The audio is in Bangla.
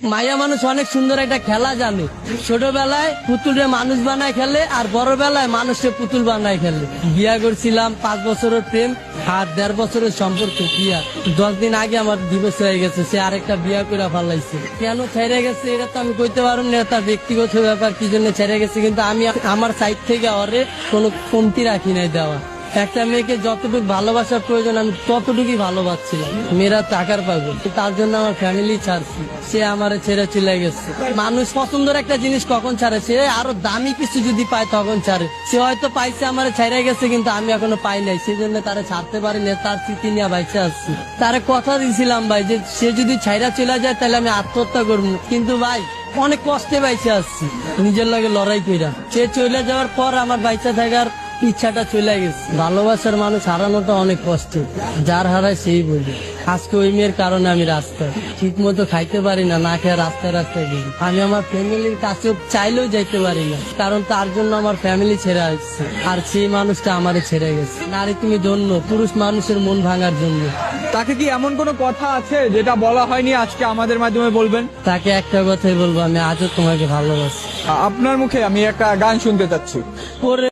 মাইয়া মানুষ অনেক সুন্দর একটা খেলা জানে। ছোটবেলায় পুতুলে মানুষ বানায় খেলে, আর বড় বেলায় মানুষে পুতুল বানায় খেলে। বিয়া করছিলাম 5 বছরের প্রেম আর 1.5 বছরের সম্পর্ক। বিয়া 10 দিন আগে আমার ডিভোর্স হয়ে গেছে, সে আরেকটা বিয়া করে ফেলাইছে। কেন ছেড়ে গেছে এটা তো আমি কইতে পারবো না, তার ব্যক্তিগত ব্যাপার, কি জন্য ছেড়ে গেছে। কিন্তু আমি আমার সাইড থেকে ওরে কোনো কমতি রাখি নাই দেওয়া। একটা মেয়েকে যতটুকু ভালোবাসার প্রয়োজন আমি ততটুকুই ভালোবাসছিলাম। মেয়েরা টাকার পাগল, তার জন্য আমার ফ্যামিলি ছাড়ছি, সে আমার ছেড়ে চলে গেছে। মানুষ পছন্দের একটা জিনিস কখন ছাড়ে, সে আরো দামি কিছু যদি পায় তখন ছাড়ে। সে হয়তো পাইছে আমার ছেড়ে গেছে, কিন্তু আমি এখনো পাই নাই, সেই জন্য তারা ছাড়তে পারি না। তার স্মৃতি নিয়ে বাইচে আসছি। তারে কথা দিয়েছিলাম ভাই যে সে যদি ছাইরা চলে যায় তাহলে আমি আত্মহত্যা করবো, কিন্তু ভাই অনেক কষ্টে বাইচে আসছি নিজের লগে লড়াই কইরা। সে চলে যাওয়ার পর আমার বাইচা থাকার ইচ্ছাটা চলে গেছে। ভালোবাসার মানুষ হারানোটা অনেক কষ্ট, যার হারায় সেই বলি। আজকে ওই মেয়ের কারণে আমি রাস্তায় ঠিক মতো খাইতে পারি না, না খেয়ে রাস্তায় রাস্তায় গেলি। আমি আমার ফ্যামিলির কাছে চাইলেও যাইতে পারি না, কারণ তার জন্য আমার ফ্যামিলি ছেড়ে আসছে, আর সেই মানুষটা আমারে ছেড়ে গেছে। নারী তুমি ধন্য, পুরুষ মানুষের মন ভাঙার জন্য। তাকে কি এমন কোনো কথা আছে যেটা বলা হয়নি, আজকে আমাদের মাধ্যমে বলবেন? তাকে একটা কথাই বলবো, আমি আজও তোমাকে ভালোবাসি। আপনার মুখে আমি একটা গান শুনতে চাচ্ছি। পরে